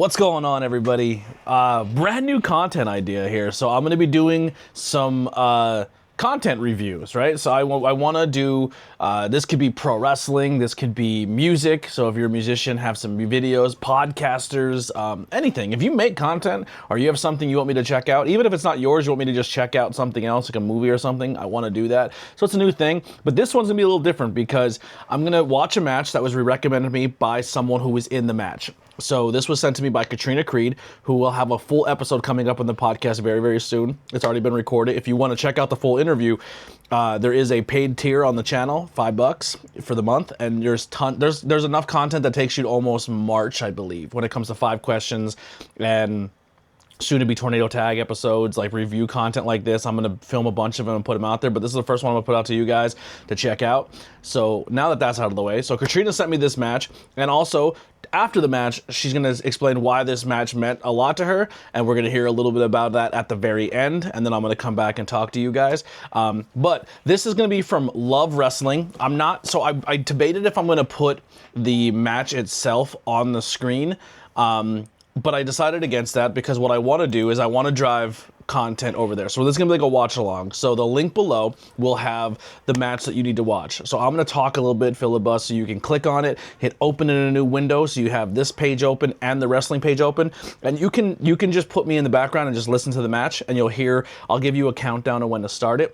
What's going on, everybody? Brand new content idea here. So I'm going to be doing some content reviews, right? So I want to do, this could be pro wrestling, this could be music. So if you're a musician, have some videos, podcasters, anything. If you make content or you have something you want me to check out, even if it's not yours, you want me to just check out something else, like a movie or something, I want to do that. So it's a new thing, but this one's going to be a little different because I'm going to watch a match that was recommended to me by someone who was in the match. So this was sent to me by Katrina Creed, who will have a full episode coming up on the podcast very, very soon. It's already been recorded. If you want to check out the full interview, there is a paid tier on the channel, $5 for the month, and there's enough content that takes you to almost March, I believe, when it comes to 5 questions and soon to be tornado tag episodes, like review content like this. I'm going to film a bunch of them and put them out there, but this is the first one I'm going to put out to you guys to check out. So now that that's out of the way, so Katrina sent me this match, and also after the match, she's going to explain why this match meant a lot to her, and we're going to hear a little bit about that at the very end, and then I'm going to come back and talk to you guys. But this is going to be from Love Wrestling. I debated if I'm going to put the match itself on the screen, but I decided against that because what I want to do is I want to drive content over there. So this is going to be like a watch along. So the link below will have the match that you need to watch. So I'm going to talk a little bit, filibust, so you can click on it, hit open in a new window, so you have this page open and the wrestling page open, and you can just put me in the background and just listen to the match, and you'll hear, I'll give you a countdown of when to start it.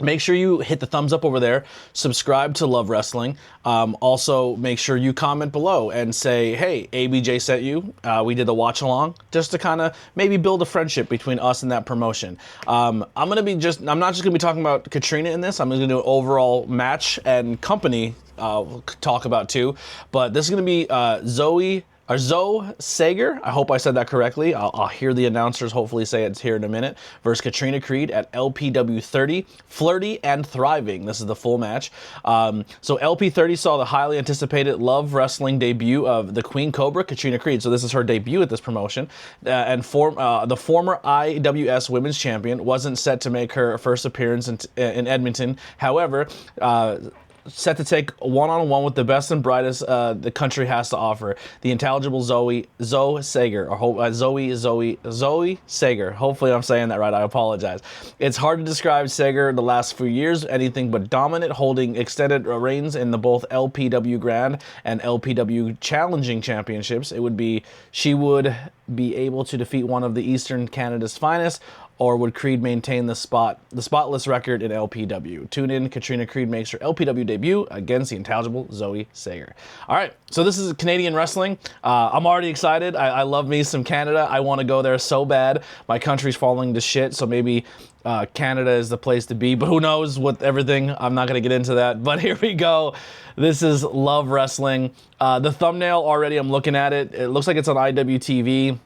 Make sure you hit the thumbs up over there, subscribe to Love Wrestling. Also, make sure you comment below and say, hey, ABJ sent you. We did the watch along, just to kind of maybe build a friendship between us and that promotion. I'm not just going to be talking about Katrina in this. I'm going to do an overall match and company talk about too. But this is going to be Zoe Sager, I hope I said that correctly. I'll hear the announcers hopefully say it's here in a minute, versus Katrina Creed at LPW30, Flirty and Thriving. This is the full match. So LP30 saw the highly anticipated Love Wrestling debut of the Queen Cobra, Katrina Creed. So this is her debut at this promotion. The former IWS Women's Champion wasn't set to make her first appearance in Edmonton. However, set to take one-on-one with the best and brightest the country has to offer. The intelligible Zoe Sager, or Zoe Sager. Hopefully I'm saying that right. I apologize. It's hard to describe Sager the last few years, anything but dominant, holding extended reigns in the both LPW Grand and LPW Challenging Championships. She would be able to defeat one of the Eastern Canada's finest, or would Creed maintain the spotless record in LPW? Tune in, Katrina Creed makes her LPW debut against the intelligible Zoe Sager. All right, so this is Canadian wrestling. I'm already excited. I love me some Canada. I want to go there so bad. My country's falling to shit, so maybe Canada is the place to be, but who knows with everything. I'm not going to get into that, but here we go. This is Love Wrestling. The thumbnail already, I'm looking at it. It looks like it's on IWTV.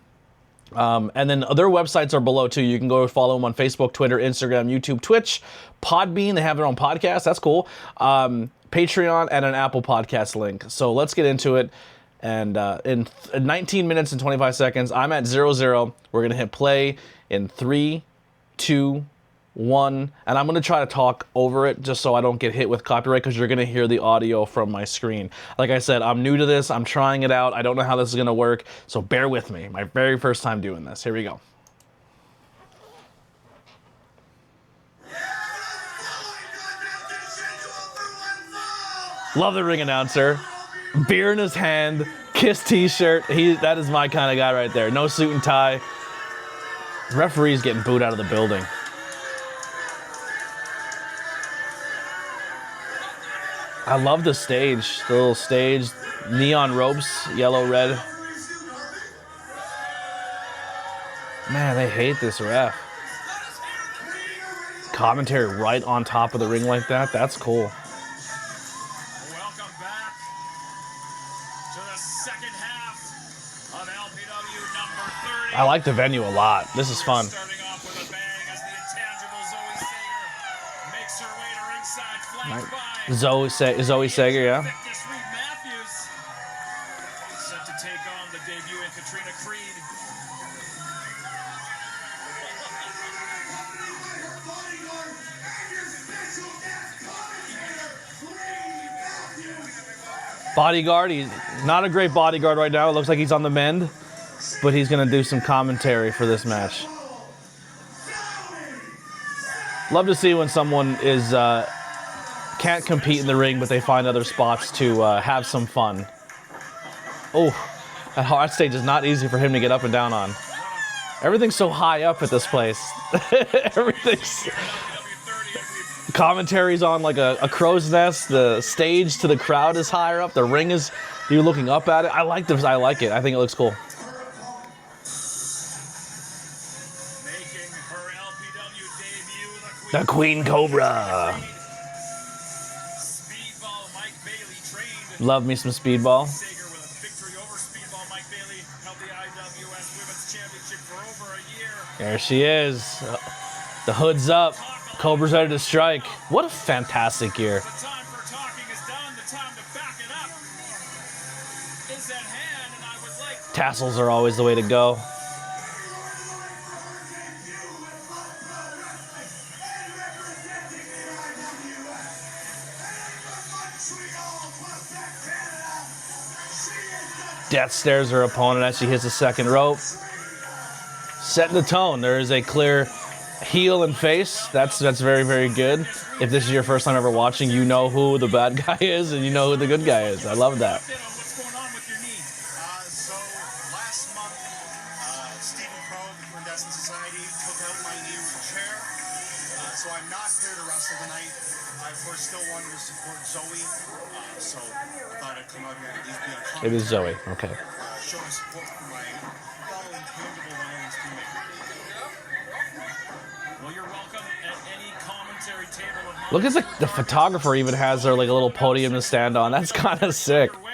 And then their websites are below too. You can go follow them on Facebook, Twitter, Instagram, YouTube, Twitch, Podbean. They have their own podcast. That's cool. Patreon and an Apple Podcast link. So let's get into it. And in 19 minutes and 25 seconds, I'm at 0-0. We're going to hit play in 3, 2, 1. And I'm going to try to talk over it just so I don't get hit with copyright, because you're going to hear the audio from my screen. Like I said, I'm new to this. I'm trying it out. I don't know how this is going to work. So bear with me. My very first time doing this. Here we go. Love the ring announcer. Beer in his hand. Kiss t-shirt. That is my kind of guy right there. No suit and tie. Referee's getting booed out of the building. I love the stage, the little stage, neon ropes, yellow, red. Man, they hate this ref. Commentary right on top of the ring like that, that's cool. Welcome back to the second half of LPW number 30. I like the venue a lot. This is fun. Starting off with a bang as the intangible Zoe Sager makes her way to ringside, flanked by Zoe Sager, yeah. Matthews, set to take on the debuting Katrina Creed. Bodyguard, he's not a great bodyguard right now. It looks like he's on the mend. but he's gonna do some commentary for this match. Love to see when someone is can't compete in the ring, but they find other spots to have some fun. Oh, that hard stage is not easy for him to get up and down on. Everything's so high up at this place. Everything's... Commentary's on like a crow's nest. The stage to the crowd is higher up. The ring is... You're looking up at it. I like this. I like it. I think it looks cool. Making her LPW debut, The Queen Cobra. Speedball Mike Bailey trained. Love me some Speedball. Sager with a victory over Speedball Mike Bailey held the IWS Women's Championship for over a year. There she is. The hood's up. Cobra's ready to strike. What a fantastic gear. The time for talking is done. The time to back it up is at hand, and I would like Tassels are always the way to go. Death stares her opponent as she hits the second rope. Setting the tone. There is a clear heel and face. That's very, very good. If this is your first time ever watching, you know who the bad guy is and you know who the good guy is. I love that. what's going on with your knee. So last month, Stephen Crow of the Clandestine Society took out my knee with a chair. So I'm not here to wrestle tonight. I, of course, still wanted to support Zoe. So I thought I'd come out here and at least be a It is Zoe. Okay. show my support for my fellow intangible violence teammate. Well, you're welcome at any commentary table of mine. Look at the photographer even has her like a little podium to stand on. That's kind of sick. Your way.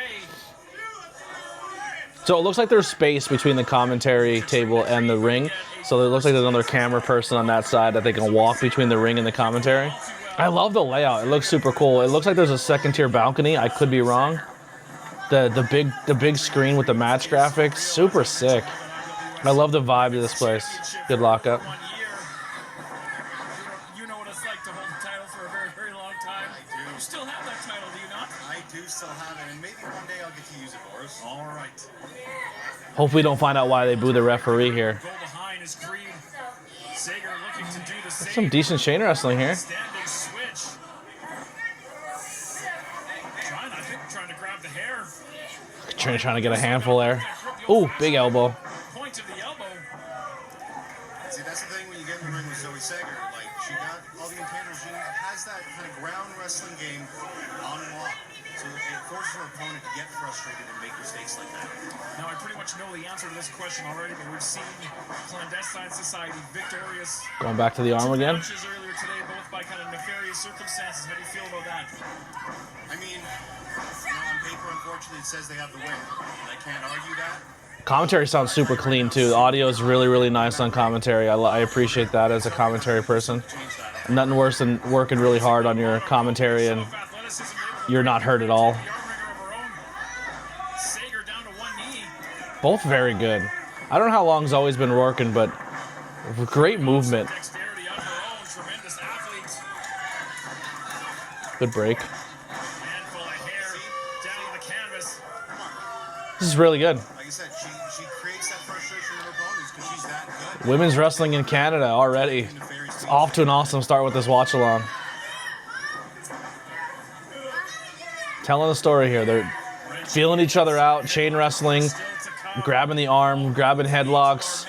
So it looks like there's space between the commentary table and the ring. So it looks like there's another camera person on that side that they can walk between the ring and the commentary. I love the layout. It looks super cool. It looks like there's a second tier balcony. I could be wrong. The big screen with the match graphics, super sick. I love the vibe of this place. Good lockup. 1 year. You know what it's like to hold the title for a very, very long time. I do. You still have that title, do you not? I do still have it, and maybe one day I'll get to use it, Boris. All right. Hope we don't find out why they boo the referee here. Go behind is Creed. Sager looking to do the same. Some decent chain wrestling here. Standing switch. Trying to grab the hair. Trying to get a handful there. Ooh, big elbow. Point to the elbow. See, that's the thing when you get in the ring with Zoe Sager. Like, she got all the intangibles. She has that kind of ground wrestling game on lock. So it forces her opponent to get frustrated and make mistakes like that. Now, I pretty much know the answer to this question already, but we've seen Clandestine Society victorious Going back to the arm again. matches earlier today, both by kind of nefarious circumstances. How do you feel about that? I mean, on paper, unfortunately, it says they have the win. And I can't argue that. Commentary sounds super clean too. The audio is really, really nice on commentary. I appreciate that as a commentary person. Change that. Nothing worse than working really hard on your commentary and Athleticism you're not hurt at all. the arm wringer of her own. Sager down to one knee. Both very good. I don't know how long Zoe's been working, but great movement. Dexterity of her own. Tremendous athlete. Good break. Handful of hair down on the canvas. This is really good. Like I said, she creates that frustration in her opponents because she's that good. Women's wrestling in Canada already. Nefarious team. Off to an awesome start with this watch along. Telling the story here. They're feeling each other out, chain wrestling, Still to come. grabbing the arm, grabbing headlocks.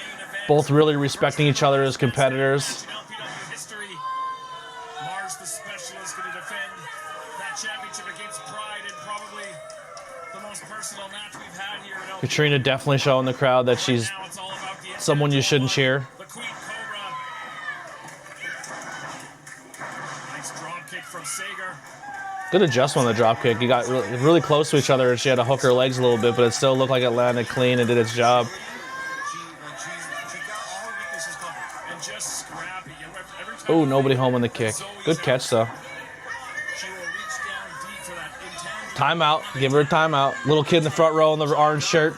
Both really respecting each other as competitors. In LPW history, Mars the Specialist going to defend that championship against Pride in probably the most personal match we've had here at LPW. Katrina definitely showing the crowd that she's Now it's all about the someone you shouldn't cheer. The Queen Cobra. Nice drop kick from Sager. Good adjustment on the drop kick. You got really close to each other and she had to hook her legs a little bit, but it still looked like it landed clean and did its job. She got all her weaknesses covered. And just scrappy. Every time Oh, nobody home on the kick. Good catch though. she will reach down deep for that intangible. Timeout. Give her a timeout. Little kid in the front row in the orange shirt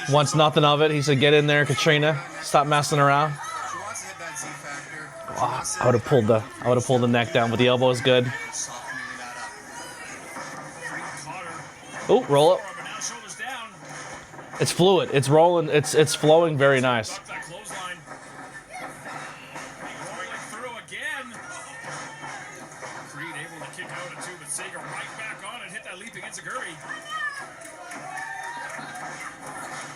wants nothing of it. He said, "Get in there, Katrina. Stop messing around." She wants to hit that Z factor. Oh, I would have pulled the neck down, but the elbow is good. Softening that up. Creed caught her. Oh, roll up. But now shoulders down. It's fluid. It's rolling. It's flowing very nice. Got that clothesline. Rolling through again. Creed able to kick out at two, but Sager right back on and hit that leap against Zaguri.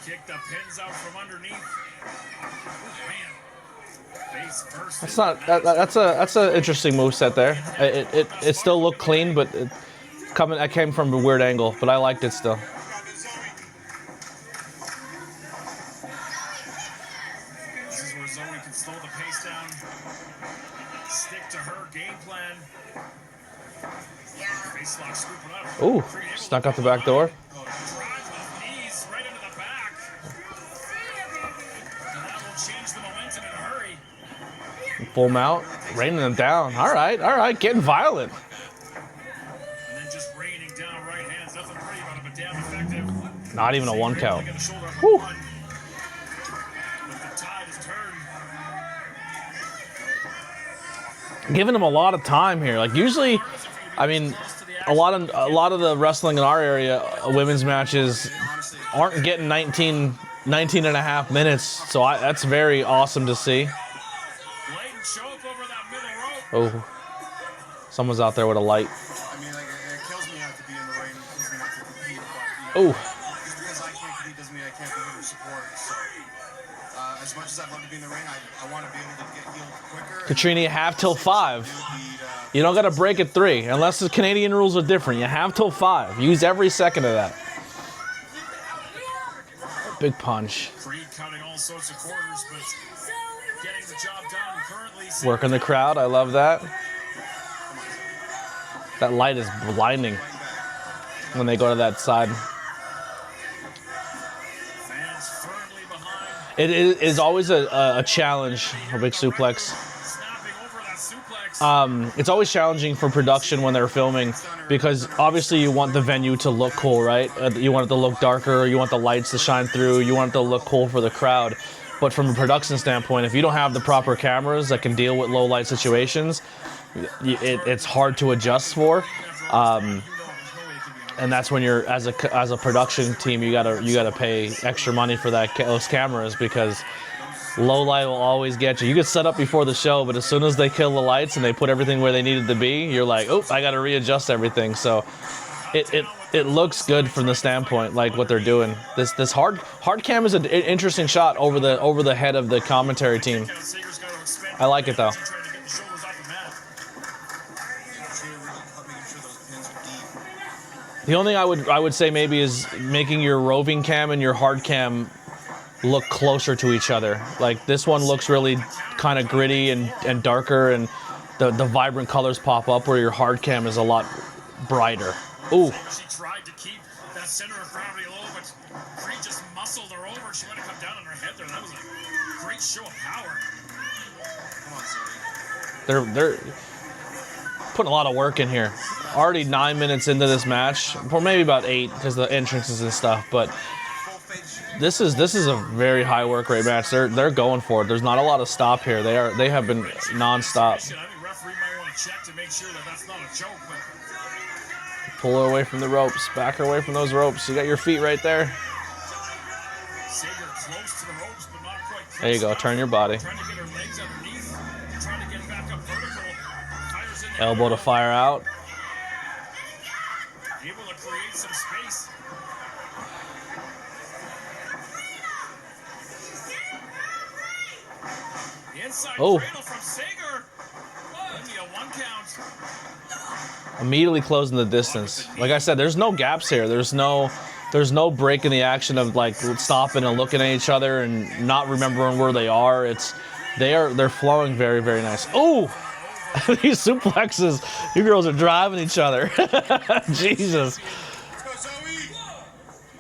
Kick the pins out from underneath. Oh, man. Face first. That's not. That's a interesting moveset there. It still looked clean, but it came from a weird angle. But I liked it still. This is where Zoe can slow the pace down. Stick to her game plan. Face lock scooping up. Ooh, snuck out the back door. Drive with knees right into the back. And that will change the momentum in a hurry. Full mount, raining them down. All right, getting violent. And then just raining down right hands. Nothing pretty about it, but damn effective. Not even a one count. Get the shoulder up Whew. one. But the tide has turned. Giving them a lot of time here. Like usually, I mean, a lot of the wrestling in our area, women's matches aren't getting 19 and a half minutes. So that's very awesome to see. Blatant choke over that middle rope. Oh, someone's out there with a light. I mean, like, it kills me not to be in the ring. It kills me not to compete. But, Oh, just because I can't compete doesn't mean I can't be here to support. So, as much as I'd love to be in the ring, I want to be able to get healed quicker. Katrina, you have till 5. You don't got to break at 3 unless the Canadian rules are different. You have till 5. Use every second of that. Big punch. Creed cutting all sorts of corners, but getting the job done currently. Working the crowd. I love that. That light is blinding when they go to that side. Fans firmly behind. It is always a challenge, a big suplex. Snapping over that suplex. It's always challenging for production when they're filming because obviously you want the venue to look cool, right? You want it to look darker, you want the lights to shine through, you want it to look cool for the crowd. But from a production standpoint, if you don't have the proper cameras that can deal with low light situations, it's hard to adjust for. And that's when you're as a production team, you gotta pay extra money for those cameras because low light will always get you. You get set up before the show, but as soon as they kill the lights and they put everything where they needed to be, you're like, oh, I gotta readjust everything. So it looks good from the standpoint like what they're doing. This hard cam is an interesting shot over the head of the commentary team. I like it though. The only thing I would say maybe is making your roving cam and your hard cam look closer to each other. Like this one looks really kind of gritty and darker, and the vibrant colors pop up where your hard cam is a lot brighter. Ooh. She tried to keep that center of gravity low, but Creed just muscled her over. She might have come down on her head there. That was a great show of power. Come on, Zoe. They're putting a lot of work in here. Already 9 minutes into this match, or maybe about 8 because the entrances and stuff. But this is a very high work rate match. They're going for it. There's not a lot of stop here. They have been nonstop. I think referee might want to check to make sure that that's not a joke. But Pull her away from the ropes. Back her away from those ropes. You got your feet right there. Sager close to the ropes, but not quite close There you go. enough. Turn your body. Trying to get her legs underneath. Trying to get back up vertical. Fires in the Elbow to fire out. Able to create some space. The inside Oh. cradle from Sager. Only a 1 count. Immediately closing the distance. Like I said, there's no gaps here. There's no break in the action of like stopping and looking at each other and not remembering where they are. They're flowing very, very nice. Oh, these suplexes. You girls are driving each other. Jesus. Let's go, Zoe!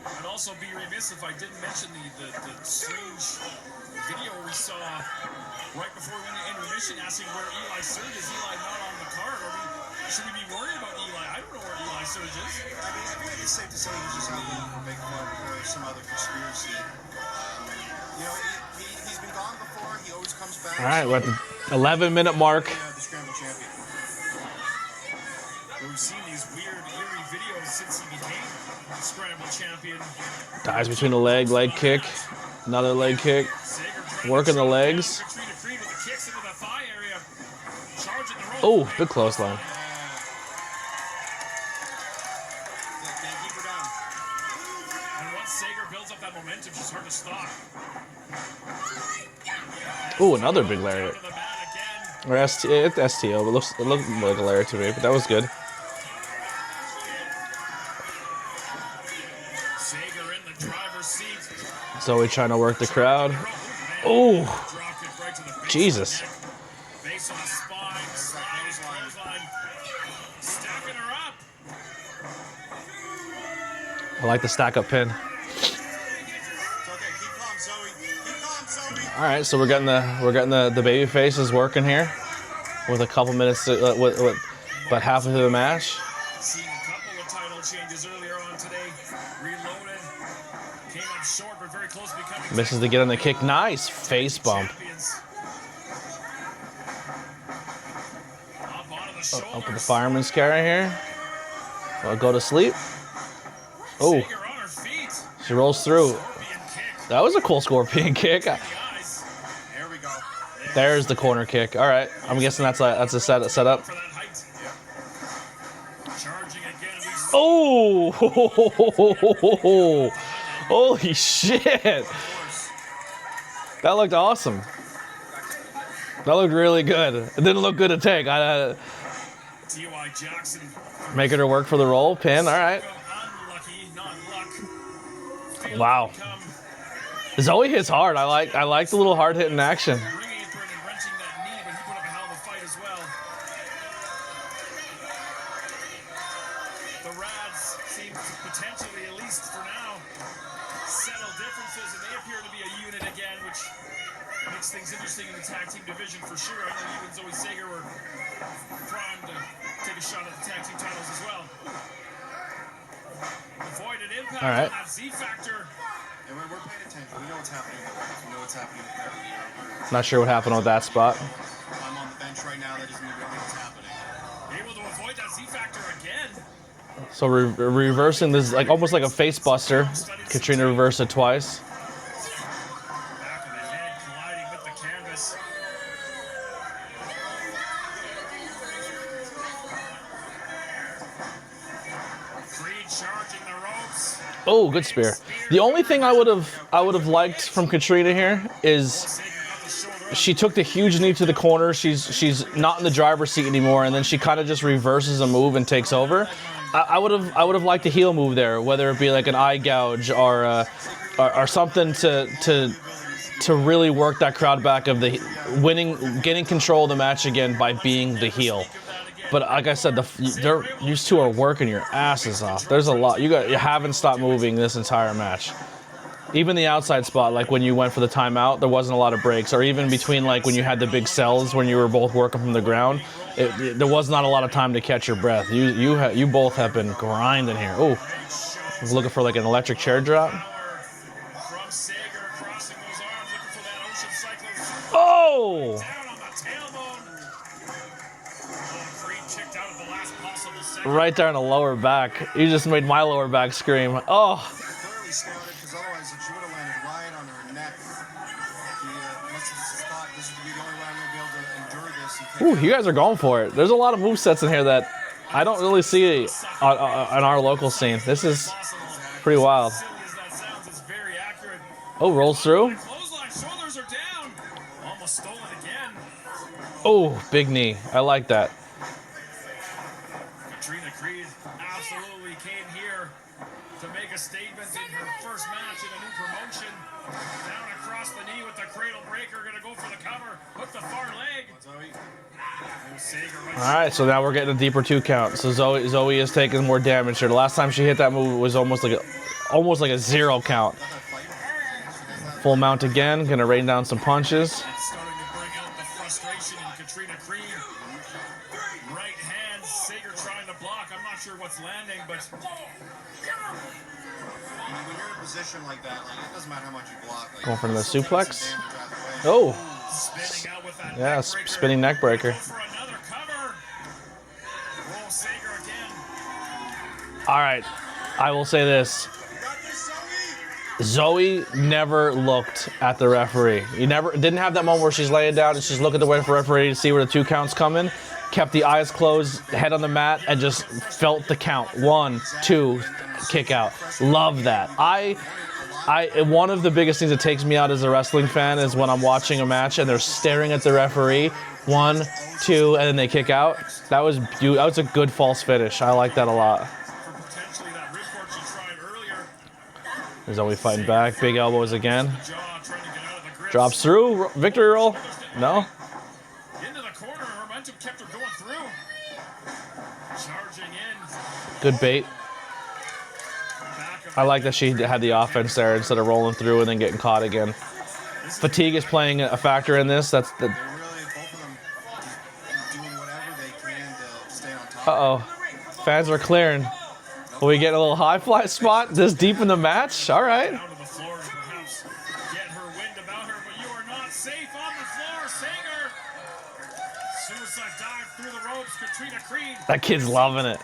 I'd also be remiss if I didn't mention the strange video we saw right before we went to intermission asking where Eli Surge is. Eli not on the card. Should we be worried about Eli? I don't know where Eli Surge is. I mean, I feel like it's safe to say he's just out looking for big fun or some other conspiracy. You know, he's been gone before. He always comes back. All right, we're at the 11-minute mark. The Scramble Champion. We've seen these weird, eerie videos since he became Scramble Champion. Dives between the leg kick, another leg kick, working the legs. Katrina Creed with the kicks into the thigh area. Charging the rope. Oh, big clothesline. Can't keep her down. And once Sager builds up that momentum, she's hard to stop. Oh, another big lariat. To the mat again. Or it's STO, but it looked like a lariat to me, but that was good. Sager in the driver's seat. Zoe trying to work the crowd. Oh, Dropped it right to the base Jesus. of the neck. Base on the spine, sliding clothesline. Stacking her up. I like the stack up pin. It's okay. Keep calm, Zoe. Keep calm, Zoe. All right, so we're getting the baby faces working here with a couple minutes to, with about halfway through the match. Seeing a couple of title changes earlier on today. Reloaded. Came up short, but very close to becoming Misses to get on the kick. Nice face bump. champions. Up onto the shoulders. Up with the fireman's carry here. I'll go to sleep. Oh, Sager on her feet. she rolls through. Scorpion kick. That was a cool scorpion kick. The eyes. There we go. There's the corner kick. All right, I'm guessing that's a set up. For that height. Charging again. Oh, holy shit! That looked awesome. That looked really good. It didn't look good to take. T.Y. Jackson. Making her work for the roll pin. All right. Unlucky, not luck. Wow. Zoe hits hard. I like the little hard hitting action. Ring apron and wrenching that knee, but he put up a hell of a fight as well. The Rads seem to potentially, at least for now, settle differences, and they appear to be a unit again, which makes things interesting in the tag team division for sure. I know you and Zoe Sager were primed to take a shot at the tag team titles as well. Avoided impact All right. on that Z Factor. And we're paying attention. We know what's happening. We know what's happening there. Not sure what happened with that spot. I'm on the bench right now. That doesn't mean we don't know what's happening. Able to avoid that Z Factor again. So reversing this is like almost like a face buster. Katrina reversed it twice. Back of the head colliding with the canvas. Creed charging the ropes. Oh, good spear. The only thing I would have liked from Katrina here is Sager got the shoulder up. she took the huge knee to the corner. She's not in the driver's seat anymore, and then she kind of just reverses a move and takes over. I would have liked a heel move there, whether it be like an eye gouge or something to really work that crowd back of the winning, getting control of the match again by being the heel. But like I said, these two are working your asses off. There's a lot. You haven't stopped moving this entire match. Even the outside spot, like when you went for the timeout, there wasn't a lot of breaks. Or even between like when you had the big cells when you were both working from the ground, there was not a lot of time to catch your breath. You both have been grinding here. Oh, I was looking for like an electric chair drop. From Sager crossing those arms, looking for that ocean cyclone. Oh! Down on the tailbone. Oh, Creed kicked out at the last possible second. Right there in the lower back. You just made my lower back scream. Oh! Clearly started because otherwise she would have landed right on her neck. She must have thought this would be the only way I'm going to be able to endure this. And Ooh, you guys are going for it. There's a lot of movesets in here that I don't really see on our local scene. This is pretty wild. Silly as that sounds, it's very accurate. Oh, rolls through. Clothesline, shoulders are down. Almost stolen again. Oh, big knee. I like that. Katrina Creed absolutely came here to make a statement in her first match in a new promotion. Down across the knee with the cradle breaker, gonna go for the cover, hook the far leg. Zoe, Oh, Sager right All right, so now we're getting a deeper 2 count. So Zoe is taking more damage here. The last time she hit that move, it was almost like a 0 count. got that fight. Full mount again. Gonna rain down some punches. It's starting to bring out the frustration in Katrina Creed. Right hand, Sager trying to block. I'm not sure what's landing, but When you're in a position like that, like it doesn't matter how much you block. Like, Going for the still take suplex. some damage either way. Oh, spinning out with that yeah, neck breaker. spinning neck breaker. Go for another cover. Roll Sager again. All right, I will say this. You got this, Zoe? Zoe never looked at the referee. Didn't have that moment where she's laying down and she's looking at the referee to see where the 2 counts coming. Kept the eyes closed, head on the mat, and just felt the count. 1, 2, kick out. Love that. One of the biggest things that takes me out as a wrestling fan is when I'm watching a match and they're staring at the referee. 1, 2, and then they kick out. That was a good false finish. I like that a lot. Zoe fighting back. Big elbows again. Drops through. Victory roll. No. Into the corner. Momentum kept her going through. Charging in. Good bait. I like that she had the offense there instead of rolling through and then getting caught again. Fatigue is playing a factor in this. That's the. Uh-oh. Fans are clearing. Will we get a little high fly spot this deep in the match? All right. Down to the floor to perhaps get her wind about her, but you are not safe on the floor. Sager. Suicide dive through the ropes. Katrina Creed. That kid's loving it.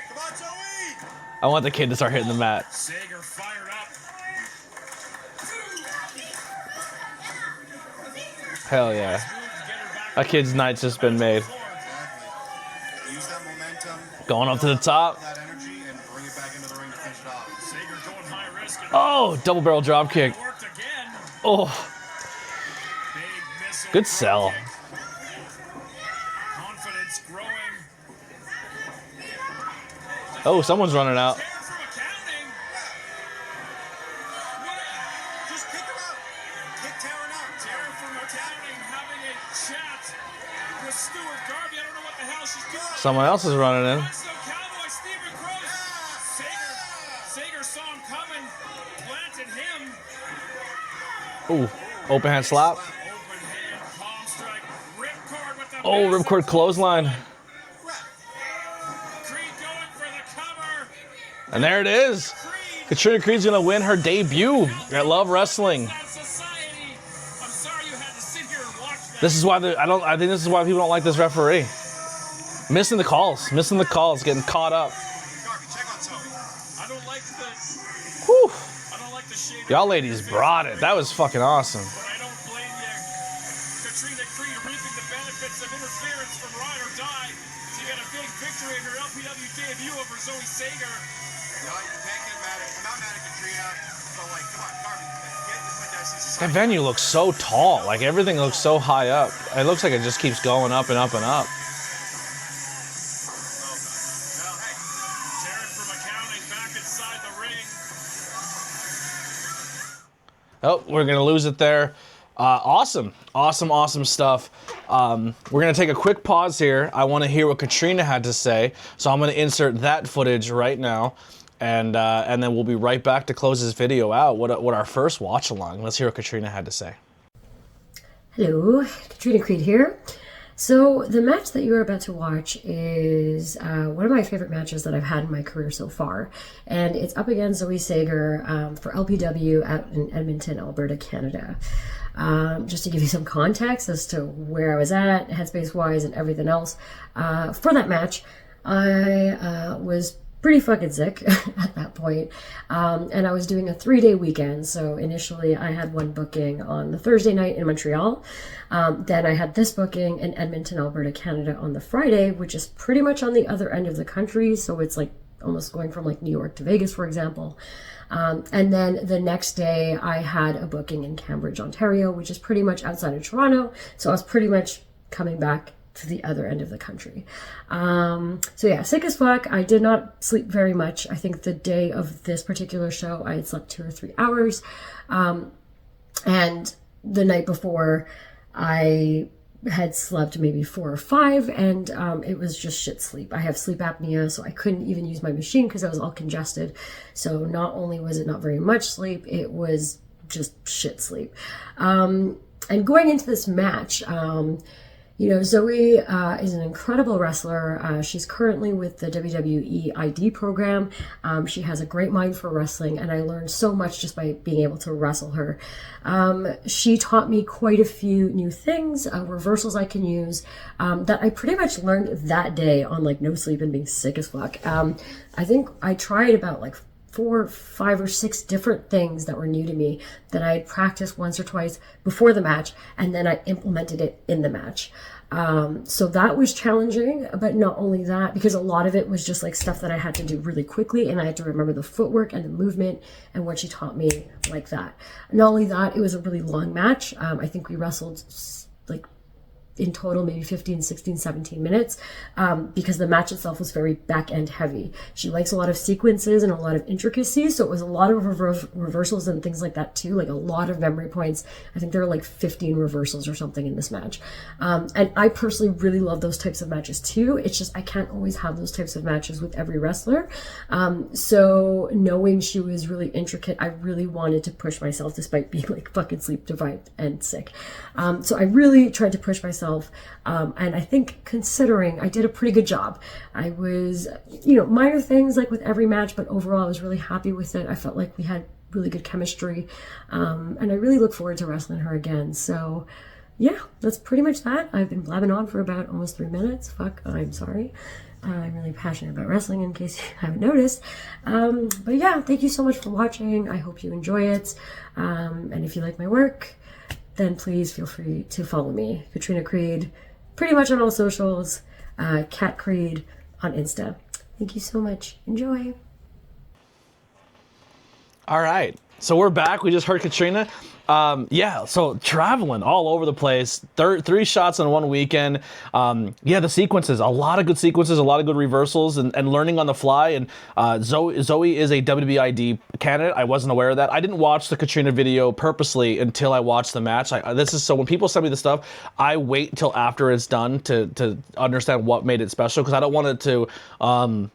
Come on, Zoe! I want the kid to start hitting the mat. Sager fired up. Hell yeah. That kid's night's just been made. Use that momentum, Going up to the top. that energy, and bring it back into the ring to finish it off. Sager going high risk. And Oh, double barrel drop kick. worked again. Oh, Big missile. good sell. Confidence growing. Oh, someone's running out. Terror from accounting. Just kick her out. Kick Taryn out. Terror from accounting having a chat with Stuart Garvey. I don't know what the hell she's doing. Someone else is running in. That's no cowboy. Stephen Cross. Sager saw him coming. Planted him. Ooh, open hand slap. Open hand palm strike. Ripcord with the Oh, massive ripcord clothesline. Creed going for the cover. And there it is. Creed. Katrina Creed's gonna win her debut at Love Wrestling. That society. I'm sorry you had to sit here and watch that. This is why I think this is why people don't like this referee. Missing the calls, getting caught up. Garvey, check on Zoe. I don't like the Whew. shade. Y'all ladies brought it. That was fucking awesome. But I don't blame you. Katrina Creed reaping the benefits of interference from Ride or Die to get a big victory in her LPW debut over Zoe Sager. You know, you can't get mad at. I'm not mad at Katrina, but like, come on, Garvey, get the contestants. That venue looks so tall. Like everything looks so high up. It looks like it just keeps going up and up and up. Well, hey, Jared from accounting back inside the ring. Oh, we're gonna lose it there. Awesome stuff. We're gonna take a quick pause here. I want to hear what Katrina had to say, so I'm gonna insert that footage right now, and then we'll be right back to close this video out. What our first watch along. Let's hear what Katrina had to say. Hello, Katrina Creed here. So the match that you're about to watch is one of my favorite matches that I've had in my career so far, and it's up against Zoe Sager for LPW out in Edmonton, Alberta, Canada. Just to give you some context as to where I was at, headspace-wise, and everything else, for that match, I was pretty fucking sick at that point. And I was doing a 3-day weekend. So initially I had one booking on the Thursday night in Montreal. Then I had this booking in Edmonton, Alberta, Canada on the Friday, which is pretty much on the other end of the country. So it's like almost going from like New York to Vegas, for example. And then the next day I had a booking in Cambridge, Ontario, which is pretty much outside of Toronto. So I was pretty much coming back to the other end of the country. So yeah, sick as fuck. I did not sleep very much. I think the day of this particular show, I had slept 2 or 3 hours. And the night before, I had slept maybe 4 or 5, and it was just shit sleep. I have sleep apnea, so I couldn't even use my machine because I was all congested. So not only was it not very much sleep, it was just shit sleep. And going into this match, You know, Zoe is an incredible wrestler. She's currently with the WWE ID program. She has a great mind for wrestling, and I learned so much just by being able to wrestle her. She taught me quite a few new things, reversals I can use, that I pretty much learned that day on like no sleep and being sick as fuck. I think I tried about like 4, 5, or 6 different things that were new to me that I had practiced once or twice before the match, and then I implemented it in the match. So that was challenging, but not only that, because a lot of it was just like stuff that I had to do really quickly, and I had to remember the footwork and the movement and what she taught me like that. Not only that, it was a really long match. I think we wrestled like in total maybe 15, 16, 17 minutes, because the match itself was very back end heavy. She likes a lot of sequences and a lot of intricacies, so it was a lot of reversals and things like that too, like a lot of memory points. I think there are like 15 reversals or something in this match, and I personally really love those types of matches too. It's just I can't always have those types of matches with every wrestler, so knowing she was really intricate, I really wanted to push myself despite being like fucking sleep deprived and sick. So I really tried to push myself. And I think considering I did a pretty good job. I was, you know, minor things like with every match, but overall I was really happy with it. I felt like we had really good chemistry. And I really look forward to wrestling her again. So yeah, that's pretty much that. I've been blabbing on for about almost 3 minutes. Fuck, I'm sorry. I'm really passionate about wrestling in case you haven't noticed. But yeah, thank you so much for watching. I hope you enjoy it. And if you like my work, then please feel free to follow me, Katrina Creed, pretty much on all socials, Kat Creed on Insta. Thank you so much. Enjoy. All right, so we're back. We just heard Katrina. Yeah, so traveling all over the place, 3 shots in one weekend. Yeah, the sequences, a lot of good sequences, a lot of good reversals, and learning on the fly. And Zoe is a WWID candidate. I wasn't aware of that. I didn't watch the Katrina video purposely until I watched the match. So when people send me the stuff, I wait till after it's done to understand what made it special, because I don't want it to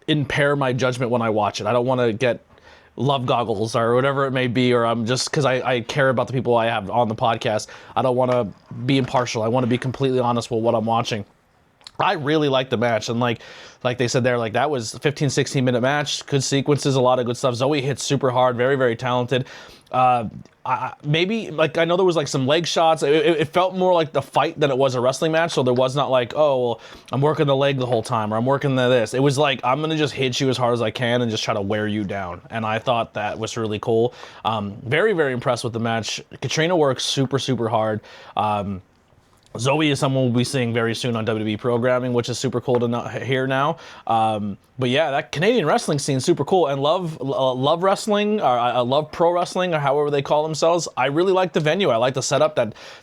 impair my judgment when I watch it. I don't want to get love goggles or whatever it may be, or I'm just, because I care about the people I have on the podcast, I don't want to be impartial. I want to be completely honest with what I'm watching. I really liked the match, and like they said there, like that was a 15-16 minute match, good sequences, a lot of good stuff. Zoe hit super hard, very, very talented. Maybe, like, I know there was like some leg shots. It felt more like the fight than it was a wrestling match, so there was not like, oh, well, I'm working the leg the whole time, or I'm working this. It was like, I'm gonna just hit you as hard as I can and just try to wear you down, and I thought that was really cool. Very, very impressed with the match. Katrina works super, super hard. Zoe is someone we'll be seeing very soon on WWE programming, which is super cool to hear now. But yeah, that Canadian wrestling scene is super cool, and love wrestling, or I love pro wrestling, or however they call themselves. I really like the venue. I like the setup.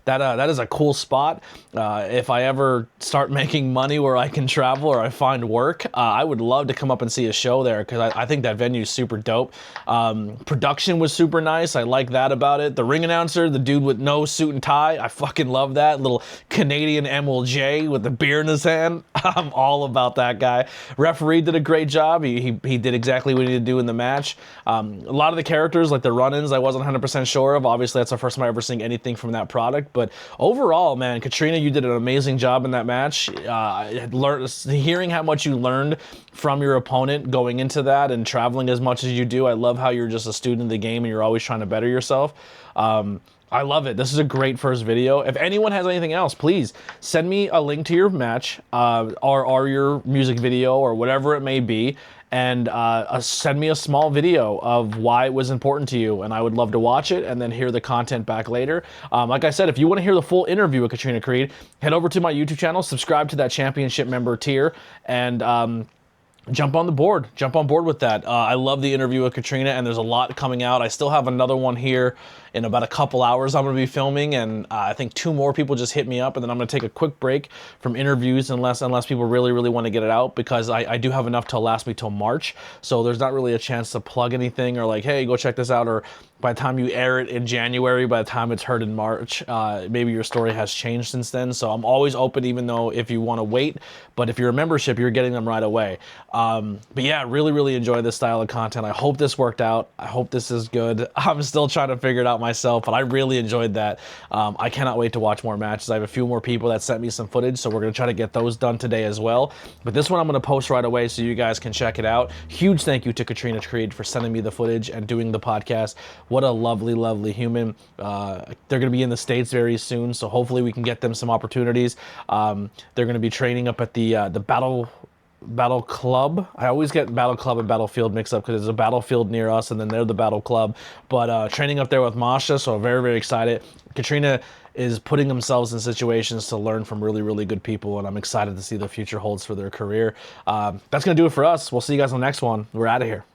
That is a cool spot. If I ever start making money where I can travel or I find work, I would love to come up and see a show there, because I think that venue is super dope. Production was super nice. I like that about it. The ring announcer, the dude with no suit and tie, I fucking love that little Canadian MLJ with the beer in his hand. I'm all about that guy. Referee did a great job. He did exactly what he needed to do in the match. A lot of the characters, like the run-ins, I wasn't 100% sure of. Obviously, that's the first time I ever seen anything from that product. But overall, man, Katrina, you did an amazing job in that match. Hearing how much you learned from your opponent going into that and traveling as much as you do. I love how you're just a student of the game and you're always trying to better yourself. I love it. This is a great first video. If anyone has anything else, please send me a link to your match or your music video or whatever it may be, and send me a small video of why it was important to you, and I would love to watch it and then hear the content back later. Like I said, if you want to hear the full interview with Katrina Creed, head over to my YouTube channel, subscribe to that championship member tier, and jump on board with that. I love the interview with Katrina, and there's a lot coming out. I still have another one here in about a couple hours I'm going to be filming, and I think 2 more people just hit me up, and then I'm going to take a quick break from interviews unless people really, really want to get it out, because I do have enough to last me till March, so there's not really a chance to plug anything or like, hey, go check this out, or by the time you air it in January, by the time it's heard in March, maybe your story has changed since then. So I'm always open, even though if you want to wait, but if you're a membership, you're getting them right away. But yeah, really enjoy this style of content. I hope this worked out. I hope this is good. I'm still trying to figure it out myself, but I really enjoyed that. I cannot wait to watch more matches. I have a few more people that sent me some footage, so we're going to try to get those done today as well. But this one I'm going to post right away so you guys can check it out. Huge thank you to Katrina Creed for sending me the footage and doing the podcast. What a lovely human. They're going to be in the States very soon, so hopefully we can get them some opportunities. They're going to be training up at the Battle Club. I always get Battle Club and Battlefield mixed up because there's a Battlefield near us and then they're the Battle Club. But training up there with Masha, so very excited. Katrina is putting themselves in situations to learn from really good people, and I'm excited to see the future holds for their career. That's going to do it for us. We'll see you guys on the next one. We're out of here.